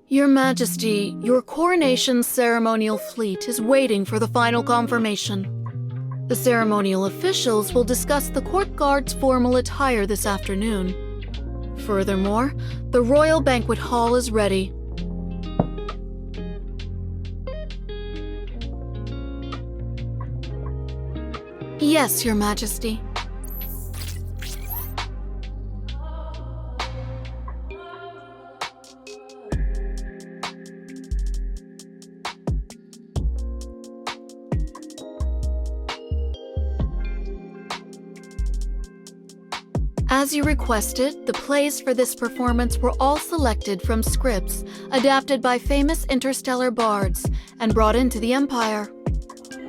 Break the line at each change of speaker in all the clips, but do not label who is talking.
Your Majesty, your coronation's ceremonial fleet is waiting for the final confirmation. The ceremonial officials will discuss the court guard's formal attire this afternoon. Furthermore, the royal banquet hall is ready. Yes, Your Majesty. As you requested, the plays for this performance were all selected from scripts adapted by famous interstellar bards and brought into the Empire.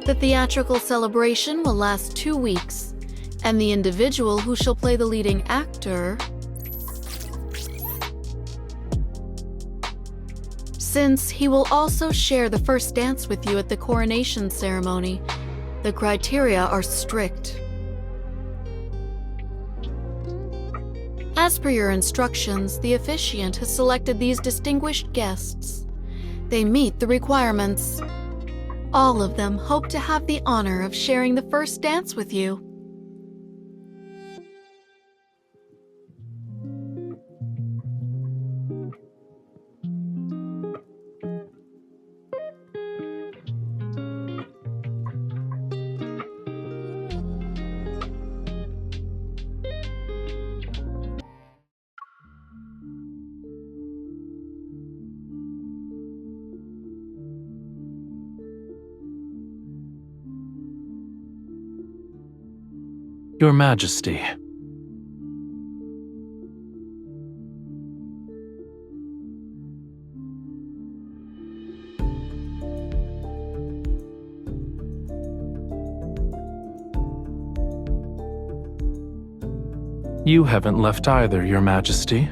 The theatrical celebration will last 2 weeks, and the individual who shall play the leading actor, since he will also share the first dance with you at the coronation ceremony, the criteria are strict. As per your instructions, the officiant has selected these distinguished guests. They meet the requirements. All of them hope to have the honor of sharing the first dance with you.
Your Majesty. You haven't left either, Your Majesty.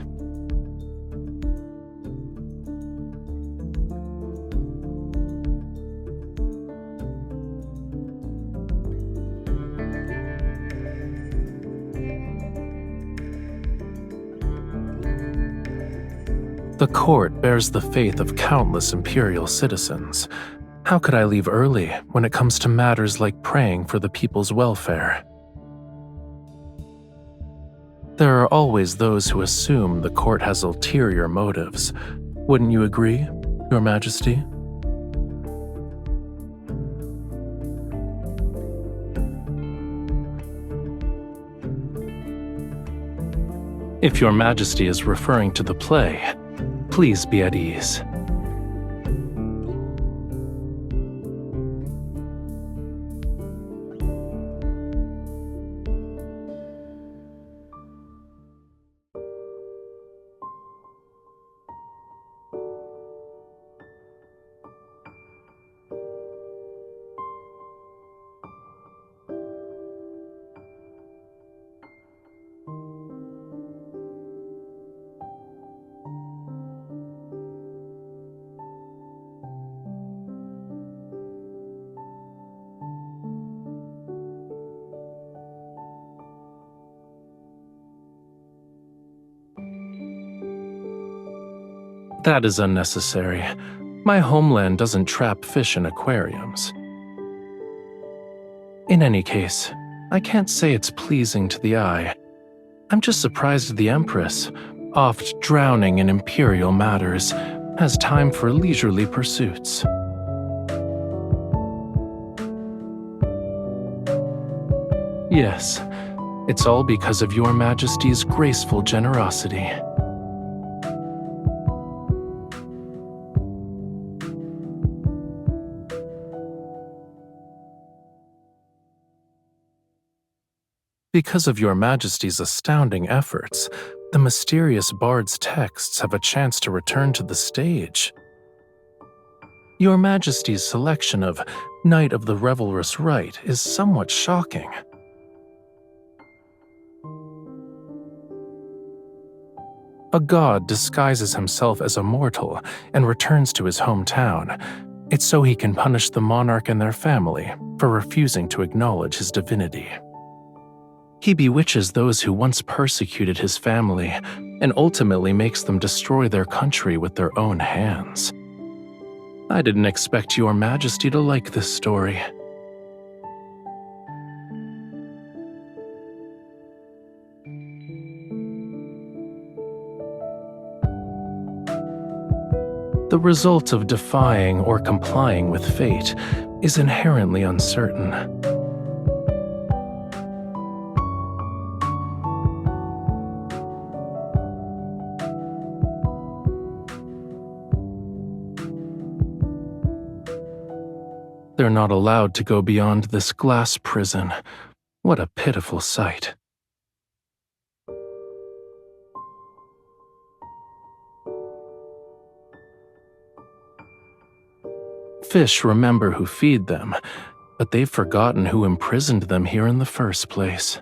The court bears the faith of countless imperial citizens. How could I leave early when it comes to matters like praying for the people's welfare? There are always those who assume the court has ulterior motives. Wouldn't you agree, Your Majesty? If Your Majesty is referring to the play, please be at ease. That is unnecessary. My homeland doesn't trap fish in aquariums. In any case, I can't say it's pleasing to the eye. I'm just surprised the Empress, oft drowning in imperial matters, has time for leisurely pursuits. Yes, it's all because of Your Majesty's graceful generosity. Because of Your Majesty's astounding efforts, the mysterious bard's texts have a chance to return to the stage. Your Majesty's selection of Knight of the Revelrous Rite is somewhat shocking. A god disguises himself as a mortal and returns to his hometown. It's so he can punish the monarch and their family for refusing to acknowledge his divinity. He bewitches those who once persecuted his family and ultimately makes them destroy their country with their own hands. I didn't expect Your Majesty to like this story. The result of defying or complying with fate is inherently uncertain. They're not allowed to go beyond this glass prison. What a pitiful sight. Fish remember who feed them, but they've forgotten who imprisoned them here in the first place.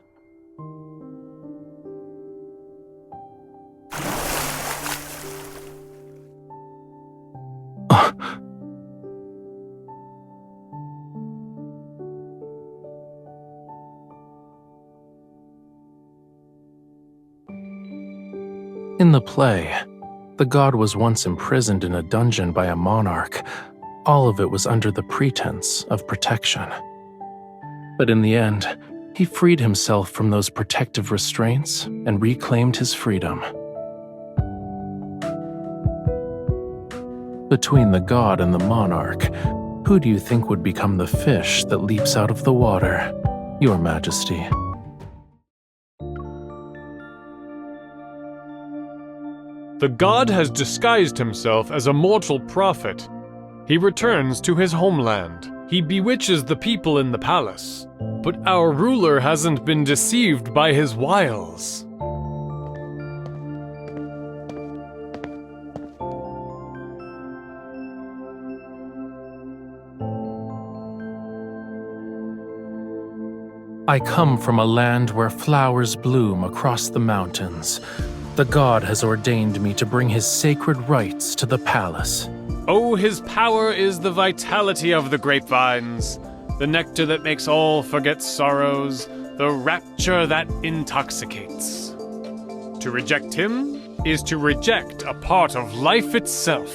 In the play, the god was once imprisoned in a dungeon by a monarch. All of it was under the pretense of protection. But in the end, he freed himself from those protective restraints and reclaimed his freedom. Between the god and the monarch, who do you think would become the fish that leaps out of the water, Your Majesty?
The god has disguised himself as a mortal prophet. He returns to his homeland. He bewitches the people in the palace. But our ruler hasn't been deceived by his wiles.
I come from a land where flowers bloom across the mountains. The god has ordained me to bring his sacred rites to the palace.
Oh, his power is the vitality of the grapevines, the nectar that makes all forget sorrows, the rapture that intoxicates. To reject him is to reject a part of life itself.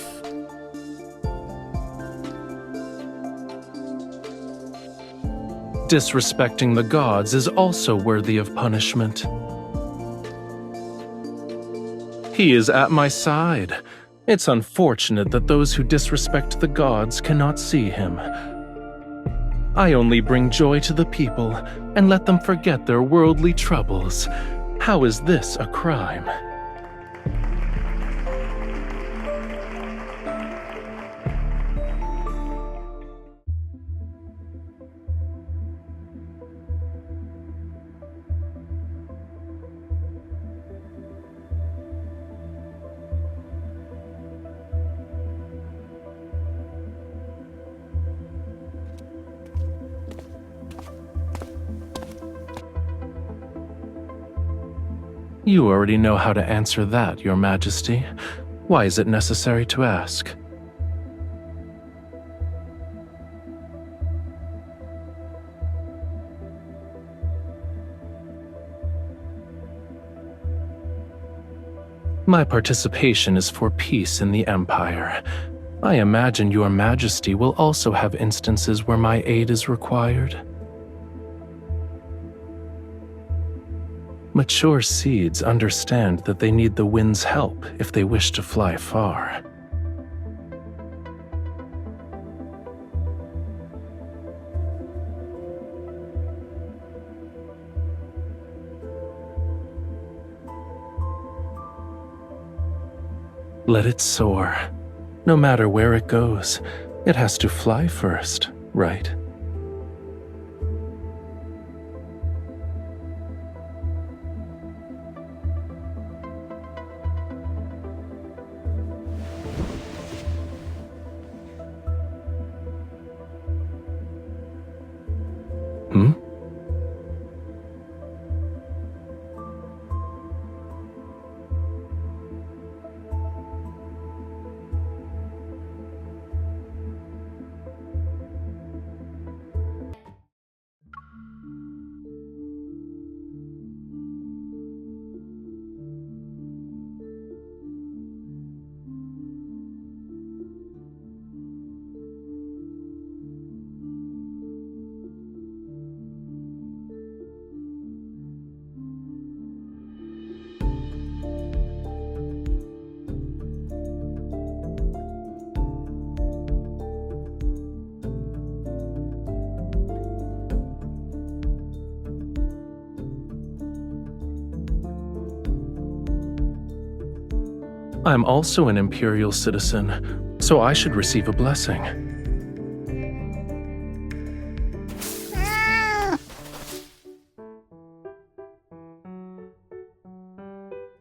Disrespecting the gods is also worthy of punishment. He is at my side. It's unfortunate that those who disrespect the gods cannot see him. I only bring joy to the people and let them forget their worldly troubles. How is this a crime? You already know how to answer that, Your Majesty. Why is it necessary to ask? My participation is for peace in the Empire. I imagine Your Majesty will also have instances where my aid is required. Mature seeds understand that they need the wind's help if they wish to fly far. Let it soar. No matter where it goes, it has to fly first, right? Hmm? I'm also an imperial citizen, so I should receive a blessing.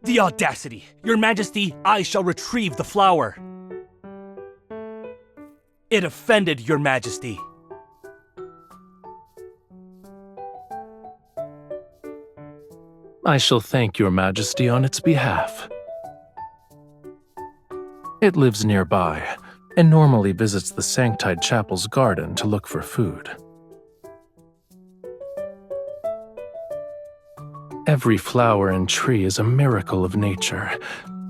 The audacity! Your Majesty, I shall retrieve the flower. It offended Your Majesty.
I shall thank Your Majesty on its behalf. It lives nearby, and normally visits the Sanctide Chapel's garden to look for food. Every flower and tree is a miracle of nature,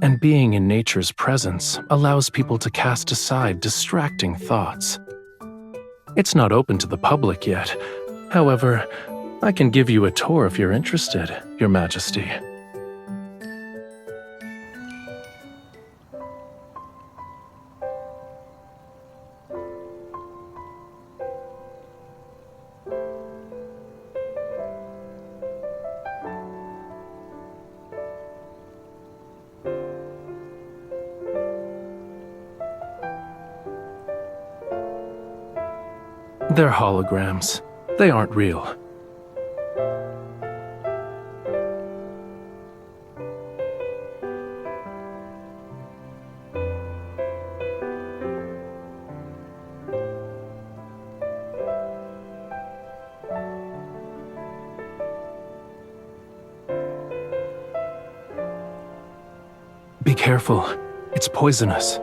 and being in nature's presence allows people to cast aside distracting thoughts. It's not open to the public yet. However, I can give you a tour if you're interested, Your Majesty. They're holograms. They aren't real. Be careful. It's poisonous.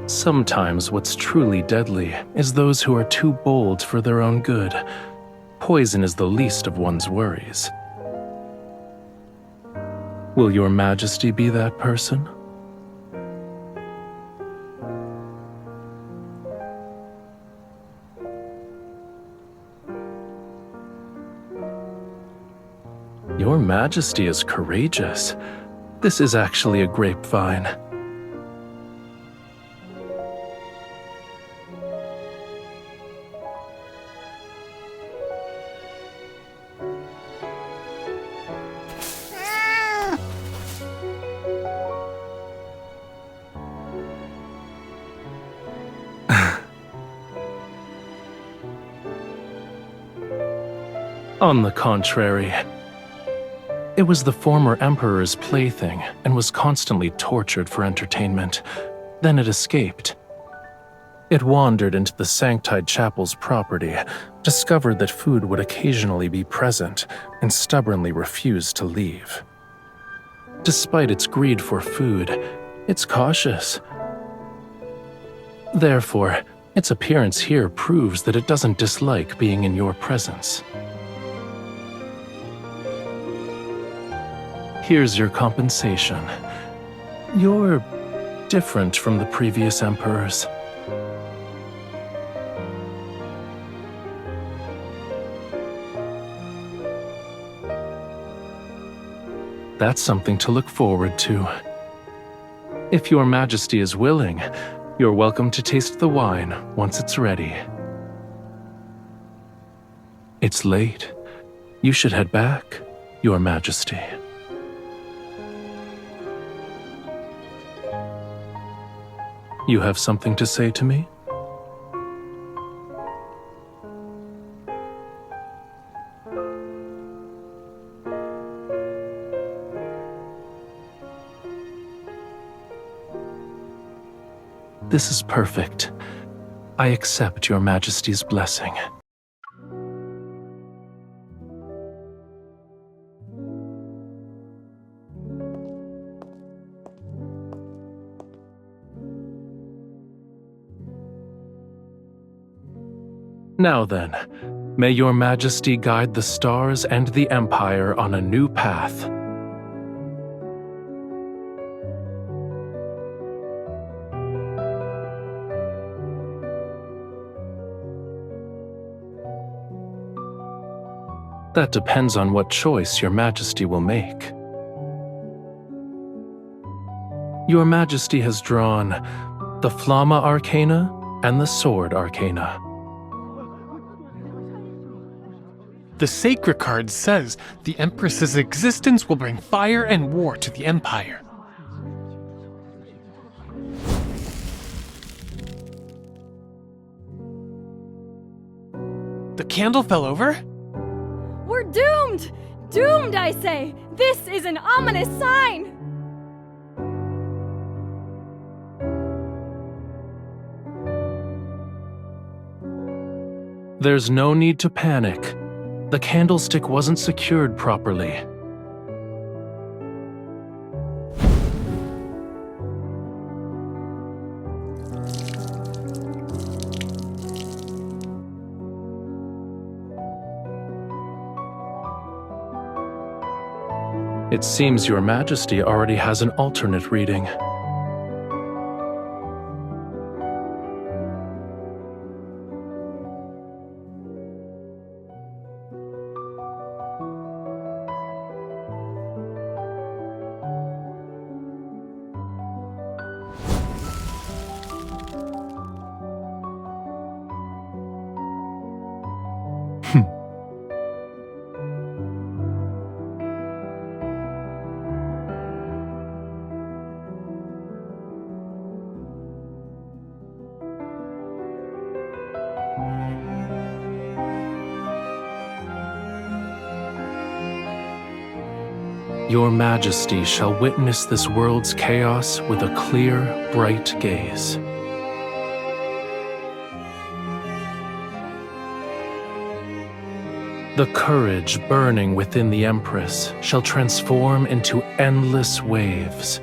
Sometimes what's truly deadly is those who are too bold for their own good. Poison is the least of one's worries. Will Your Majesty be that person? Your Majesty is courageous. This is actually a grapevine. On the contrary, it was the former emperor's plaything and was constantly tortured for entertainment. Then it escaped. It wandered into the Sanctide Chapel's property, discovered that food would occasionally be present, and stubbornly refused to leave. Despite its greed for food, it's cautious. Therefore, its appearance here proves that it doesn't dislike being in your presence. Here's your compensation. You're different from the previous emperors. That's something to look forward to. If Your Majesty is willing, you're welcome to taste the wine once it's ready. It's late. You should head back, Your Majesty. You have something to say to me? This is perfect. I accept Your Majesty's blessing. Now then, may Your Majesty guide the stars and the Empire on a new path. That depends on what choice Your Majesty will make. Your Majesty has drawn the Flamma Arcana and the Sword Arcana.
The sacred card says the Empress's existence will bring fire and war to the Empire. The candle fell over?
We're doomed! Doomed, I say! This is an ominous sign!
There's no need to panic. The candlestick wasn't secured properly. It seems Your Majesty already has an alternate reading. Your Majesty shall witness this world's chaos with a clear, bright gaze. The courage burning within the Empress shall transform into endless waves.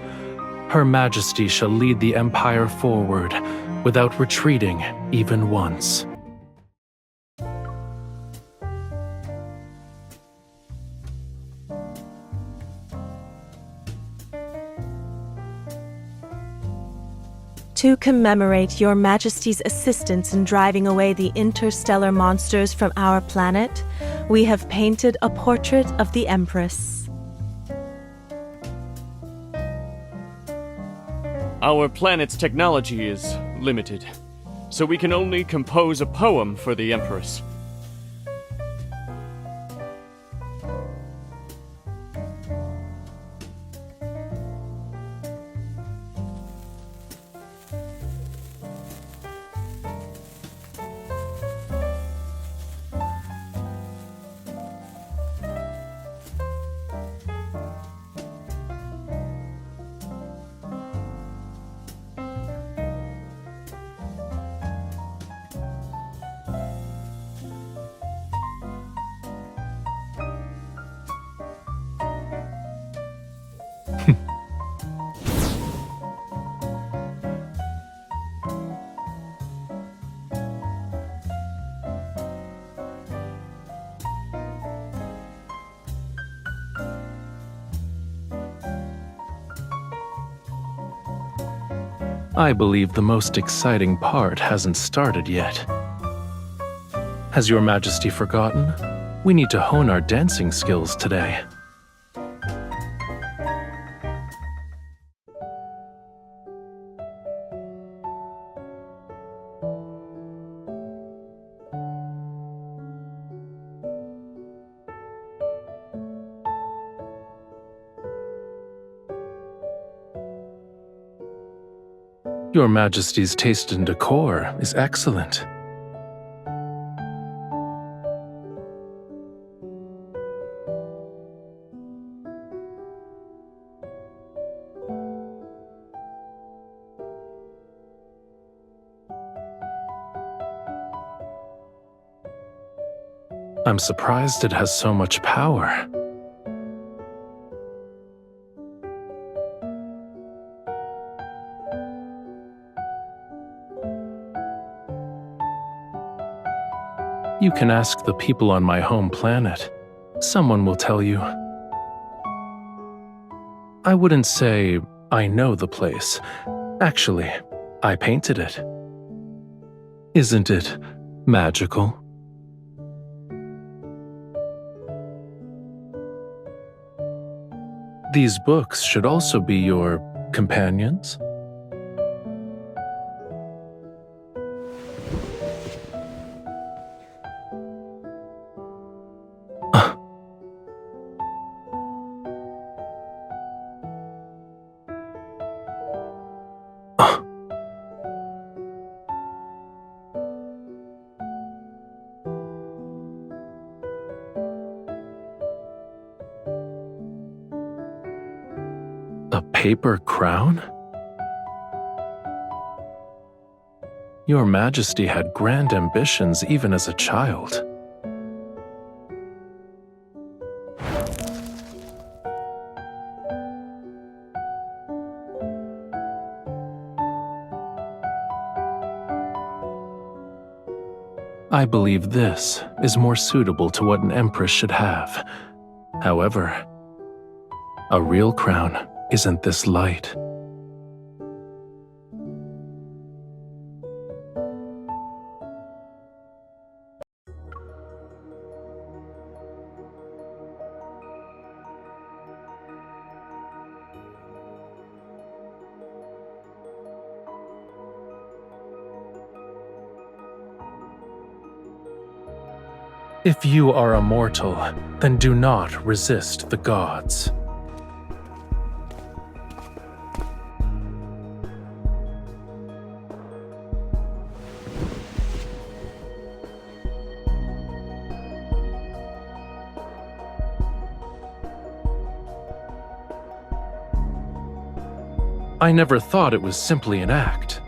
Her Majesty shall lead the Empire forward without retreating even once.
To commemorate Your Majesty's assistance in driving away the interstellar monsters from our planet, we have painted a portrait of the Empress.
Our planet's technology is limited, so we can only compose a poem for the Empress.
I believe the most exciting part hasn't started yet. Has Your Majesty forgotten? We need to hone our dancing skills today. Your Majesty's taste in decor is excellent. I'm surprised it has so much power. You can ask the people on my home planet. Someone will tell you. I wouldn't say I know the place. Actually, I painted it. Isn't it magical? These books should also be your companions. paper crown? Your Majesty had grand ambitions even as a child. I believe this is more suitable to what an empress should have. However, a real crown isn't this light. If you are a mortal, then do not resist the gods. I never thought it was simply an act.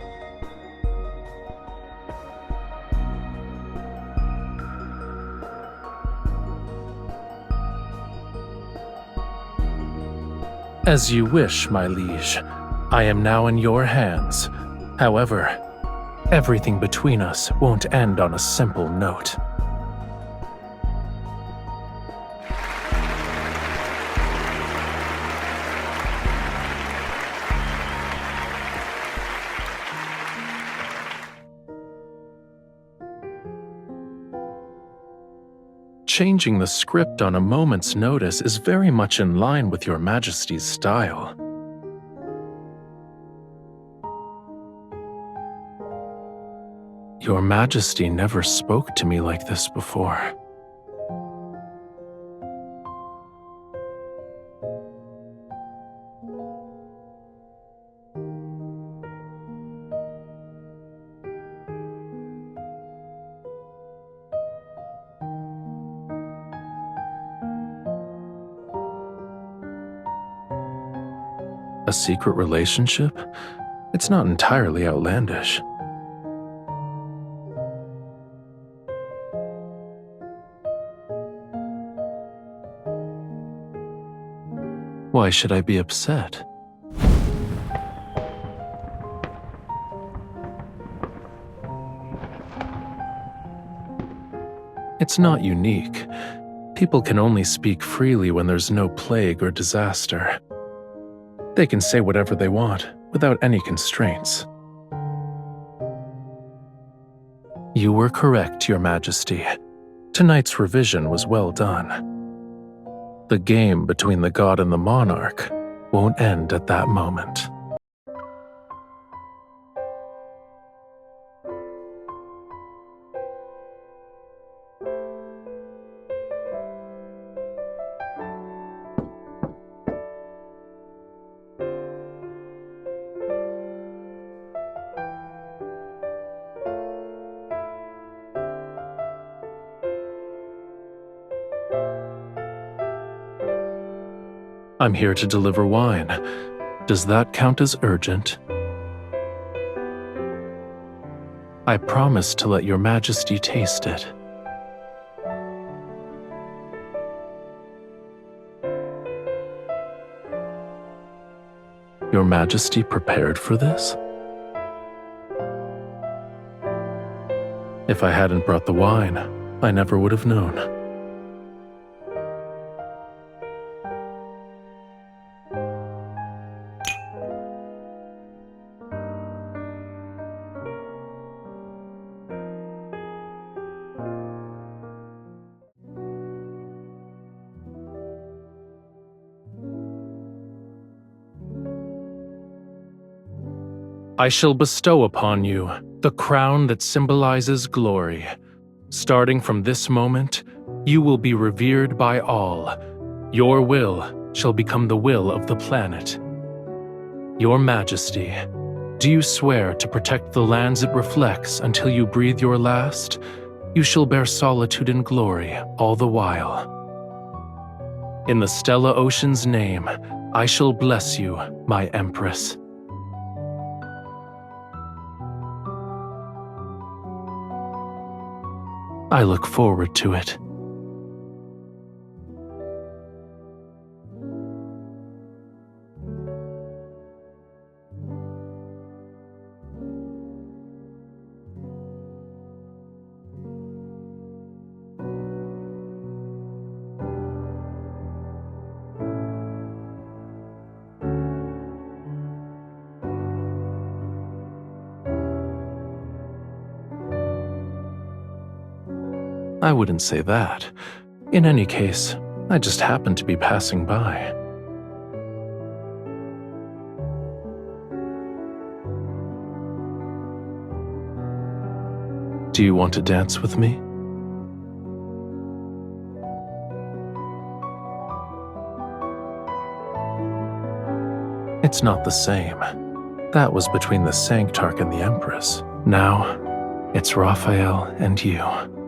As you wish, my liege. I am now in your hands. However, everything between us won't end on a simple note. Changing the script on a moment's notice is very much in line with your Majesty's style. Your Majesty never spoke to me like this before. A secret relationship? It's not entirely outlandish. Why should I be upset? It's not unique. People can only speak freely when there's no plague or disaster. They can say whatever they want, without any constraints. You were correct, Your Majesty. Tonight's revision was well done. The game between the god and the monarch won't end at that moment. I'm here to deliver wine. Does that count as urgent? I promise to let Your Majesty taste it. Your Majesty prepared for this? If I hadn't brought the wine, I never would have known. I shall bestow upon you the crown that symbolizes glory. Starting from this moment, you will be revered by all. Your will shall become the will of the planet. Your Majesty, do you swear to protect the lands it reflects until you breathe your last? You shall bear solitude and glory all the while. In the Stella Ocean's name, I shall bless you, my Empress. I look forward to it. I wouldn't say that. In any case, I just happened to be passing by. Do you want to dance with me? It's not the same. That was between the Sanctarch and the Empress. Now, it's Rafayel and you.